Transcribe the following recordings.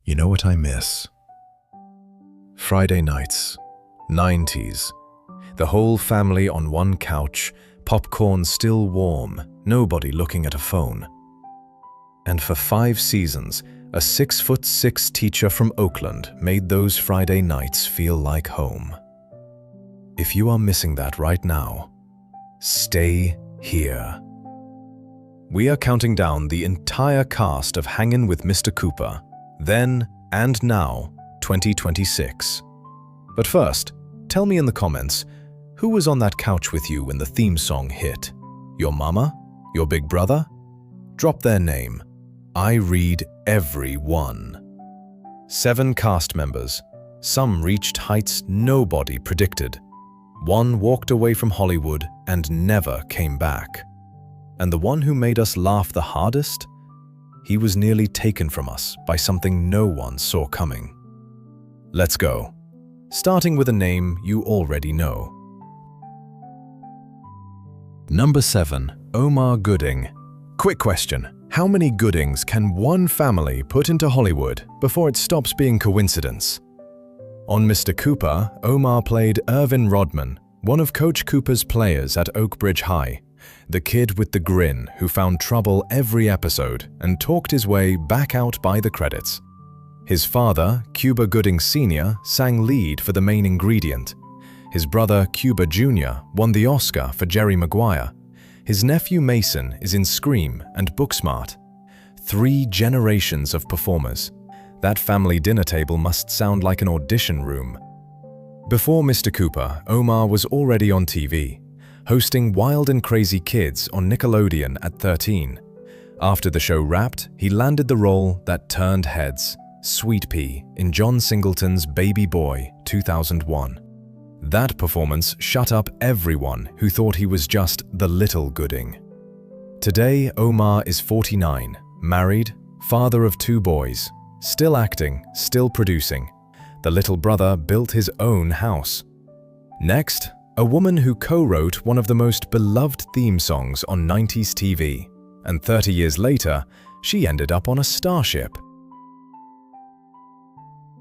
You know what I miss? Friday nights, 90s. The whole family on one couch, popcorn still warm, nobody looking at a phone. And for 5 seasons, a 6'6" teacher from Oakland made those Friday nights feel like home. If you are missing that right now, stay here. We are counting down the entire cast of Hangin with Mr. Cooper, then and now, 2026. But first, tell me in the comments, who was on that couch with you when the theme song hit? Your mama? Your big brother? Drop their name. I read every one. 7 cast members. Some reached heights nobody predicted. One walked away from Hollywood and never came back. And the one who made us laugh the hardest? He was nearly taken from us by something no one saw coming. Let's go. Starting with a name you already know. Number 7. Omar Gooding. Quick question. How many Goodings can one family put into Hollywood before it stops being coincidence? On Mr. Cooper, Omar played Earvin Rodman, one of Coach Cooper's players at Oak Ridge High, the kid with the grin who found trouble every episode and talked his way back out by the credits. His father, Cuba Gooding Sr., sang lead for the main ingredient. His brother, Cuba Jr., won the Oscar for Jerry Maguire. His nephew Mason is in Scream and Booksmart. 3 generations of performers. That family dinner table must sound like an audition room. Before Mr. Cooper, Omar was already on TV, hosting Wild and Crazy Kids on Nickelodeon at 13. After the show wrapped, he landed the role that turned heads, Sweet Pea, in John Singleton's Baby Boy, 2001. That performance shut up everyone who thought he was just the little Gooding. Today, Omar is 49, married, father of 2 boys, still acting, still producing. The little brother built his own house. Next, a woman who co-wrote one of the most beloved theme songs on 90s TV, and 30 years later, she ended up on a starship.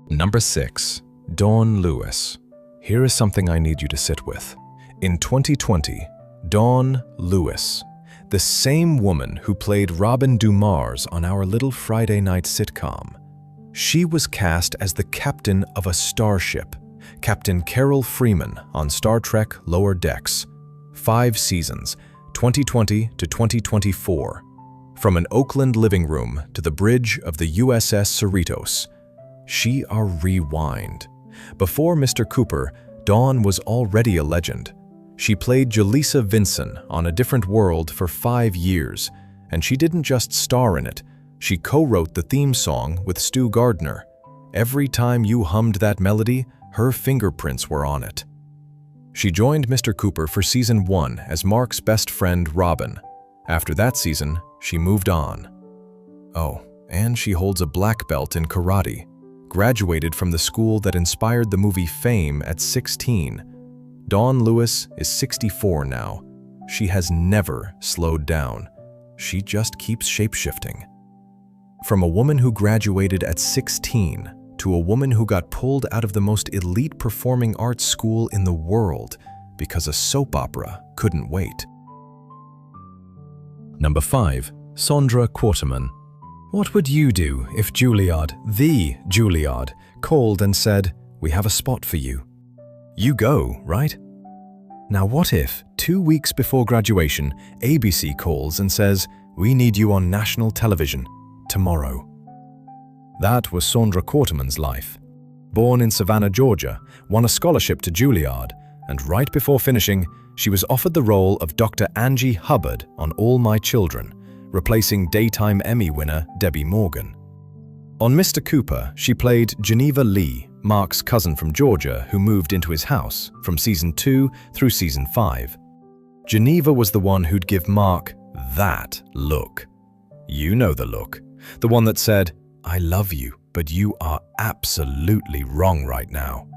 Number 6. Dawnn Lewis. Here is something I need you to sit with. In 2020, Dawnn Lewis, the same woman who played Robin Dumars on our little Friday night sitcom, she was cast as the captain of a starship, Captain Carol Freeman on Star Trek Lower Decks. 5 seasons, 2020 to 2024. From an Oakland living room to the bridge of the USS Cerritos. She are rewind. Before Mr. Cooper, Dawnn was already a legend. She played Jaleesa Vinson on A Different World for 5 years, and she didn't just star in it, she co-wrote the theme song with Stu Gardner. Every time you hummed that melody, her fingerprints were on it. She joined Mr. Cooper for season 1 as Mark's best friend Robin. After that season, she moved on. Oh, and she holds a black belt in karate. Graduated from the school that inspired the movie Fame at 16. Dawnn Lewis is 64 now. She has never slowed down. She just keeps shape-shifting. From a woman who graduated at 16 to a woman who got pulled out of the most elite performing arts school in the world because a soap opera couldn't wait. Number 5. Saundra Quarterman. What would you do if Juilliard, the Juilliard, called and said, "We have a spot for you"? You go, right? Now what if, 2 weeks before graduation, ABC calls and says, "We need you on national television, tomorrow"? That was Saundra Quarterman's life. Born in Savannah, Georgia, won a scholarship to Juilliard, and right before finishing, she was offered the role of Dr. Angie Hubbard on All My Children, replacing Daytime Emmy winner Debbie Morgan. On Mr. Cooper, she played Geneva Lee, Mark's cousin from Georgia who moved into his house from season 2 through season 5. Geneva was the one who'd give Mark that look. You know the look. The one that said, "I love you, but you are absolutely wrong right now."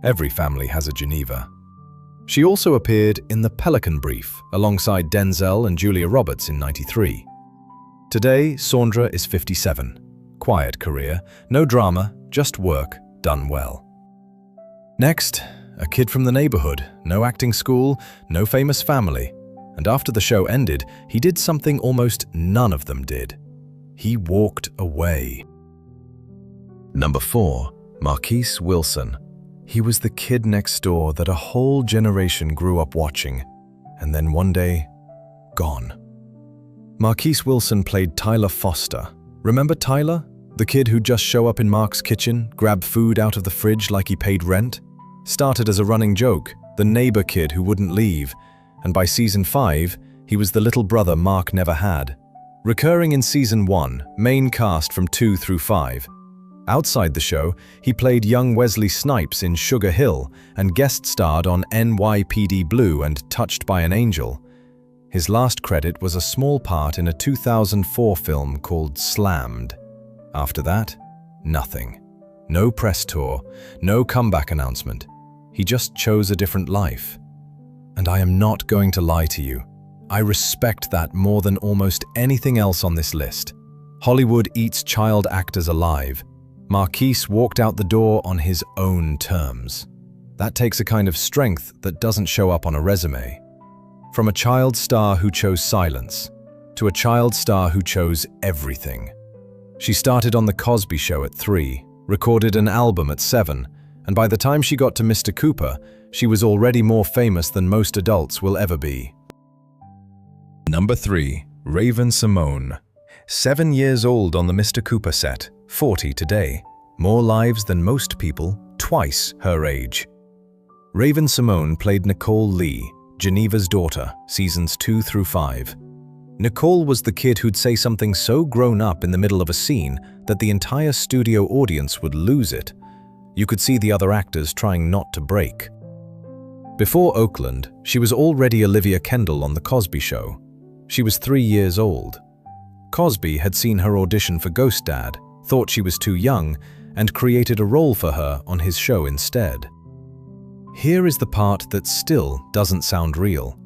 Every family has a Geneva. She also appeared in The Pelican Brief alongside Denzel and Julia Roberts in '93. Today, Saundra is 57. quiet career, no drama, just work done well. Next, a kid from the neighborhood, no acting school, no famous family. And after the show ended, he did something almost none of them did. He walked away. Number 4. Marquise Wilson. He was the kid next door that a whole generation grew up watching, and then one day, gone. Marquise Wilson played Tyler Foster. Remember Tyler? The kid who'd just show up in Mark's kitchen, grab food out of the fridge like he paid rent? Started as a running joke, the neighbor kid who wouldn't leave, and by season 5, he was the little brother Mark never had. Recurring in season 1, main cast from 2 through 5. Outside the show, he played young Wesley Snipes in Sugar Hill and guest starred on NYPD Blue and Touched by an Angel. His last credit was a small part in a 2004 film called Slammed. After that, nothing. No press tour, no comeback announcement. He just chose a different life. And I am not going to lie to you. I respect that more than almost anything else on this list. Hollywood eats child actors alive. Marquise walked out the door on his own terms. That takes a kind of strength that doesn't show up on a resume. From a child star who chose silence, to a child star who chose everything. She started on The Cosby Show at 3, recorded an album at 7, and by the time she got to Mr. Cooper, she was already more famous than most adults will ever be. Number 3. Raven-Symone. 7 years old on the Mr. Cooper set, 40 today. More lives than most people, twice her age. Raven-Symone played Nicole Lee, Geneva's daughter, seasons 2 through 5. Nicole was the kid who'd say something so grown up in the middle of a scene that the entire studio audience would lose it. You could see the other actors trying not to break. Before Oakland, she was already Olivia Kendall on The Cosby Show. She was 3 years old. Cosby had seen her audition for Ghost Dad, thought she was too young, and created a role for her on his show instead. Here is the part that still doesn't sound real.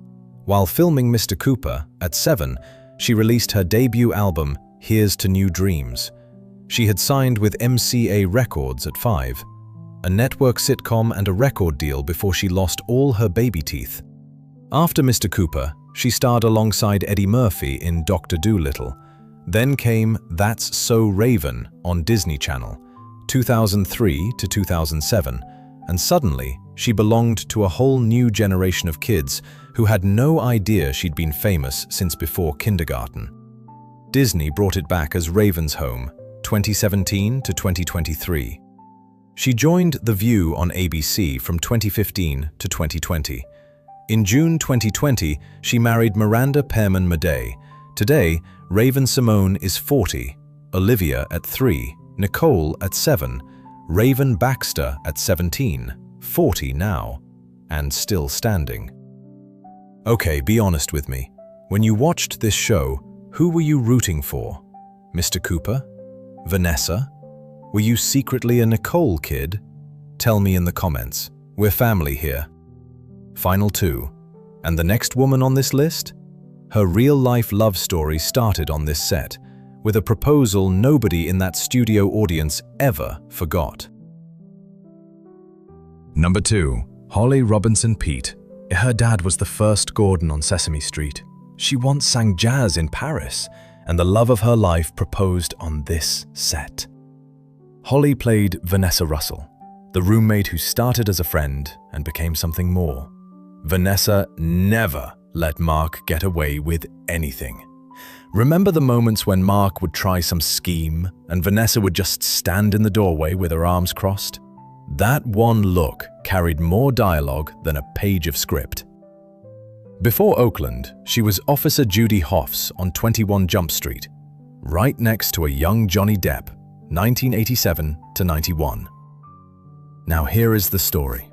While filming Mr. Cooper, at 7, she released her debut album, Here's to New Dreams. She had signed with MCA Records at 5, a network sitcom and a record deal before she lost all her baby teeth. After Mr. Cooper, she starred alongside Eddie Murphy in Dr. Dolittle. Then came That's So Raven on Disney Channel, 2003 to 2007, and suddenly she belonged to a whole new generation of kids who had no idea she'd been famous since before kindergarten. Disney brought it back as Raven's Home, 2017 to 2023. She joined The View on ABC from 2015 to 2020. In June 2020, she married Miranda Pearman Madej. Today, Raven-Symone is 40, Olivia at 3, Nicole at 7, Raven Baxter at 17, 40 now, and still standing. Okay, be honest with me. When you watched this show, who were you rooting for? Mr. Cooper? Vanessa? Were you secretly a Nicole kid? Tell me in the comments. We're family here. Final 2. And the next woman on this list? Her real-life love story started on this set, with a proposal nobody in that studio audience ever forgot. Number 2. Holly Robinson Peete. Her dad was the first Gordon on Sesame Street. She once sang jazz in Paris, and the love of her life proposed on this set. Holly played Vanessa Russell, the roommate who started as a friend and became something more. Vanessa never let Mark get away with anything. Remember the moments when Mark would try some scheme and Vanessa would just stand in the doorway with her arms crossed? That one look carried more dialogue than a page of script. Before Oakland, she was Officer Judy Hoffs on 21 Jump Street, right next to a young Johnny Depp, 1987 to 91. Now here is the story.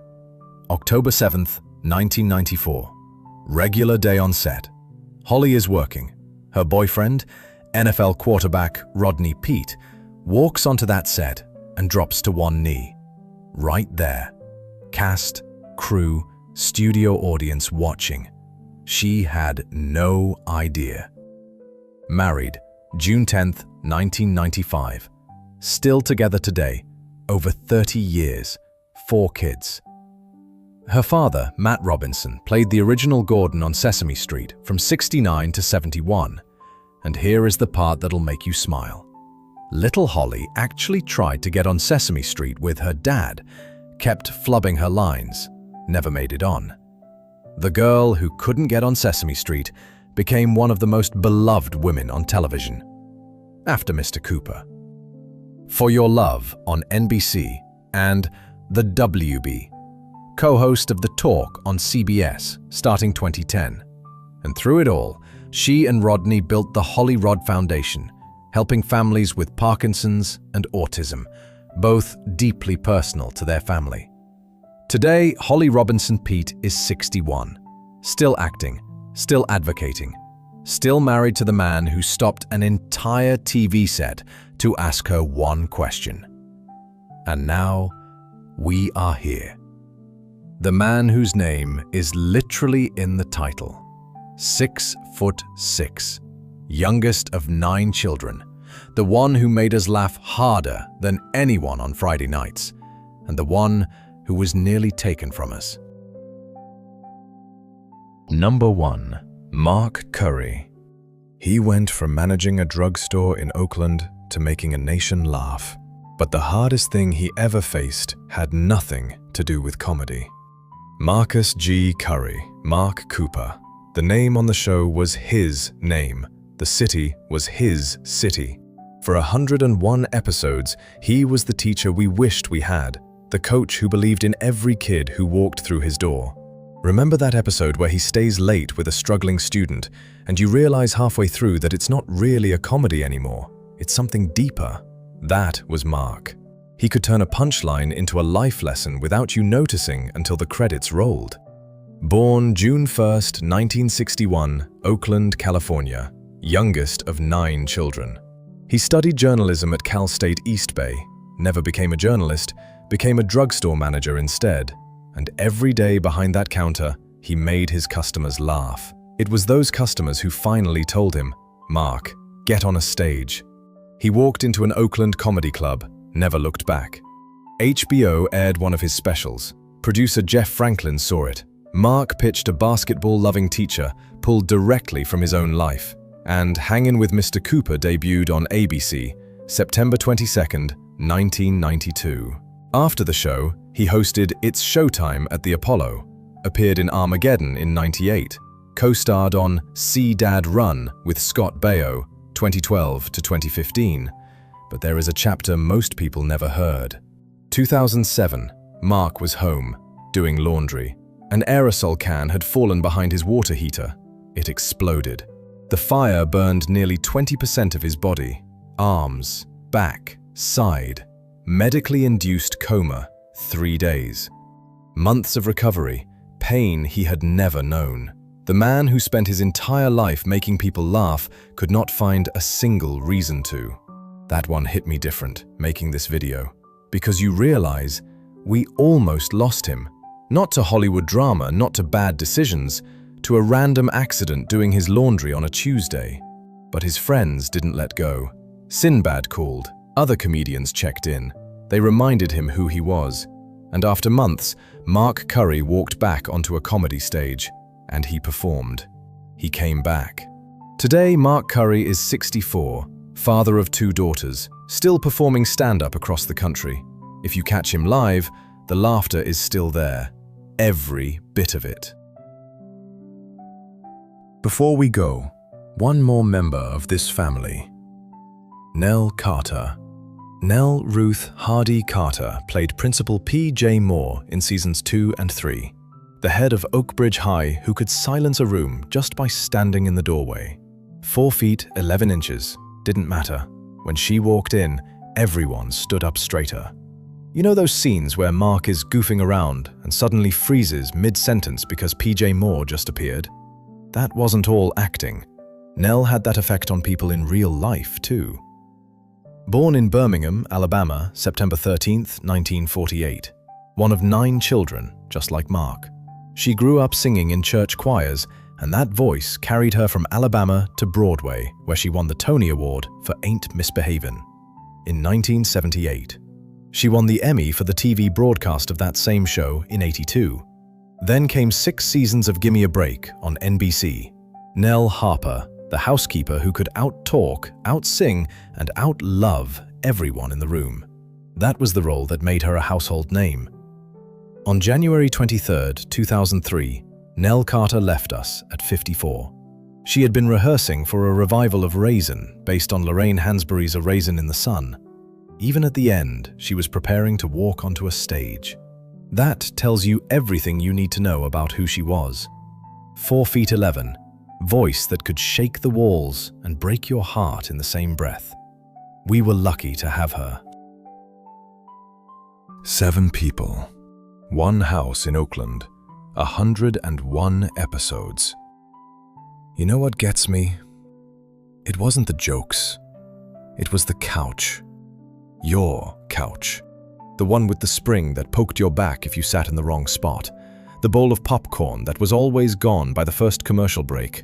October 7th, 1994. Regular day on set. Holly is working. Her boyfriend, NFL quarterback Rodney Peete, walks onto that set and drops to one knee. Right there. Cast, crew, studio audience watching. She had no idea. Married, June 10th, 1995. still together today, over 30 years, 4 kids. Her father, Matt Robinson, played the original Gordon on Sesame Street from 69 to 71. And here is the part that'll make you smile. Little Holly actually tried to get on Sesame Street with her dad, kept flubbing her lines, never made it on. The girl who couldn't get on Sesame Street became one of the most beloved women on television, after Mr. Cooper. For Your Love on NBC and The WB, co-host of The Talk on CBS starting 2010. And through it all, she and Rodney built the Holly Rod Foundation, helping families with Parkinson's and autism, both deeply personal to their family. Today, Holly Robinson Peete is 61, still acting, still advocating, still married to the man who stopped an entire TV set to ask her one question. And now, we are here. The man whose name is literally in the title. 6'6", youngest of 9 children, the one who made us laugh harder than anyone on Friday nights, and the one who was nearly taken from us. Number 1. Mark Curry. He went from managing a drugstore in Oakland to making a nation laugh. But the hardest thing he ever faced had nothing to do with comedy. Marcus G. Curry, Mark Cooper. The name on the show was his name. The city was his city. For 101 episodes, he was the teacher we wished we had, the coach who believed in every kid who walked through his door. Remember that episode where he stays late with a struggling student, and you realize halfway through that it's not really a comedy anymore, it's something deeper? That was Mark. He could turn a punchline into a life lesson without you noticing until the credits rolled. Born June 1st, 1961, Oakland, California, youngest of 9 children. He studied journalism at Cal State East Bay, never became a journalist, became a drugstore manager instead, and every day behind that counter, he made his customers laugh. It was those customers who finally told him, "Mark, get on a stage." He walked into an Oakland comedy club, never looked back. HBO aired one of his specials. Producer Jeff Franklin saw it. Mark pitched a basketball-loving teacher pulled directly from his own life. And Hangin with Mr. Cooper debuted on ABC, September 22nd, 1992. After the show, he hosted It's Showtime at the Apollo, appeared in Armageddon in '98, co-starred on See Dad Run with Scott Baio, 2012 to 2015, but there is a chapter most people never heard. 2007, Mark was home, doing laundry. An aerosol can had fallen behind his water heater. It exploded. The fire burned nearly 20% of his body, arms, back, side. Medically induced coma, 3 days. Months of recovery, pain he had never known. The man who spent his entire life making people laugh could not find a single reason to. That one hit me different, making this video. Because you realize, we almost lost him. Not to Hollywood drama, not to bad decisions, to a random accident doing his laundry on a Tuesday. But his friends didn't let go. Sinbad called, other comedians checked in. They reminded him who he was. And after months, Mark Curry walked back onto a comedy stage, and he performed. He came back. Today, Mark Curry is 64, father of 2 daughters, still performing stand-up across the country. If you catch him live, the laughter is still there. Every bit of it. Before we go, one more member of this family. Nell Carter. Nell Ruth Hardy Carter played Principal P.J. Moore in seasons 2 and 3, the head of Oak Ridge High who could silence a room just by standing in the doorway. 4 feet 11 inches, didn't matter. When she walked in, everyone stood up straighter. You know those scenes where Mark is goofing around and suddenly freezes mid-sentence because P.J. Moore just appeared? That wasn't all acting. Nell had that effect on people in real life, too. Born in Birmingham, Alabama, September 13th, 1948. One of 9 children, just like Mark. She grew up singing in church choirs, and that voice carried her from Alabama to Broadway, where she won the Tony Award for Ain't Misbehavin'. in 1978. She won the Emmy for the TV broadcast of that same show in '82. Then came 6 seasons of Gimme a Break on NBC. Nell Harper, the housekeeper who could out-talk, out-sing, and out-love everyone in the room. That was the role that made her a household name. On January 23, 2003, Nell Carter left us at 54. She had been rehearsing for a revival of Raisin based on Lorraine Hansberry's A Raisin in the Sun. Even at the end, she was preparing to walk onto a stage. That tells you everything you need to know about who she was. 4 feet 11, voice that could shake the walls and break your heart in the same breath. We were lucky to have her. 7 people, 1 house in Oakland, 101 episodes. You know what gets me? It wasn't the jokes. It was the couch. Your couch. The one with the spring that poked your back if you sat in the wrong spot. The bowl of popcorn that was always gone by the first commercial break.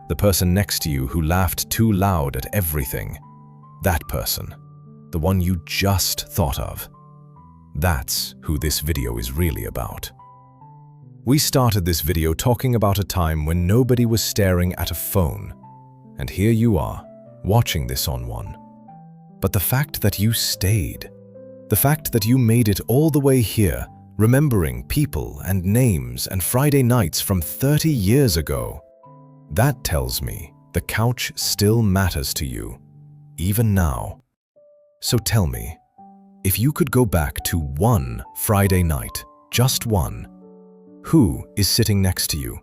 The person next to you who laughed too loud at everything. That person. The one you just thought of. That's who this video is really about. We started this video talking about a time when nobody was staring at a phone. And here you are, watching this on one. But the fact that you stayed, the fact that you made it all the way here, remembering people and names and Friday nights from 30 years ago, that tells me the couch still matters to you, even now. So tell me, if you could go back to one Friday night, just one, who is sitting next to you?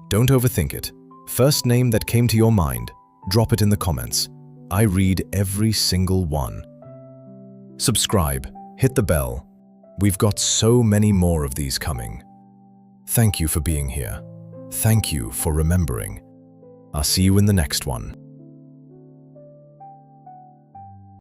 Don't overthink it. First name that came to your mind, drop it in the comments. I read every single one. Subscribe, hit the bell. We've got so many more of these coming. Thank you for being here. Thank you for remembering. I'll see you in the next one.